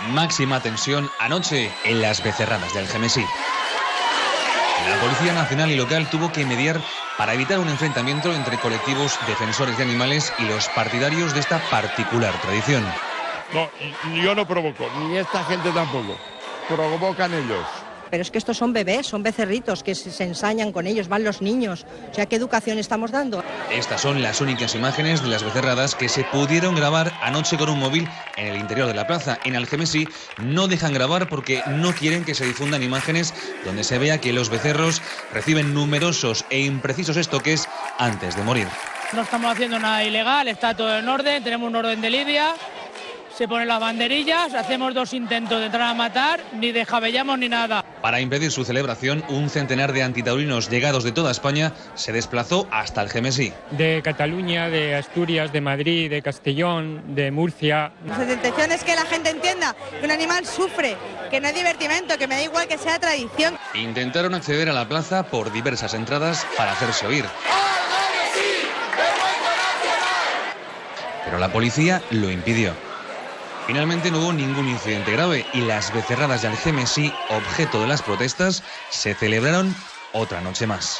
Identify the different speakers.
Speaker 1: Máxima tensión anoche en las Becerradas de Algemesí. La Policía Nacional y local tuvo que mediar para evitar un enfrentamiento entre colectivos defensores de animales y los partidarios de esta particular tradición.
Speaker 2: No, yo no provoco, ni esta gente tampoco. Provocan ellos.
Speaker 3: Pero es que estos son bebés, son becerritos que se ensañan con ellos, van los niños. O sea, ¿qué educación estamos dando?
Speaker 1: Estas son las únicas imágenes de las becerradas que se pudieron grabar anoche con un móvil en el interior de la plaza. En Algemesí no dejan grabar porque no quieren que se difundan imágenes donde se vea que los becerros reciben numerosos e imprecisos estoques antes de morir.
Speaker 4: No estamos haciendo nada ilegal, está todo en orden, tenemos un orden de lidia. Se ponen las banderillas, hacemos 2 intentos de entrar a matar, ni descabellamos ni nada.
Speaker 1: Para impedir su celebración, un centenar de antitaurinos llegados de toda España se desplazó hasta Algemesí.
Speaker 5: De Cataluña, de Asturias, de Madrid, de Castellón, de Murcia.
Speaker 3: Nuestra intención es que la gente entienda que un animal sufre, que no es divertimento, que me da igual que sea tradición.
Speaker 1: Intentaron acceder a la plaza por diversas entradas para hacerse oír. Pero la policía lo impidió. Finalmente no hubo ningún incidente grave y las Becerradas de Algemesí, objeto de las protestas, se celebraron otra noche más.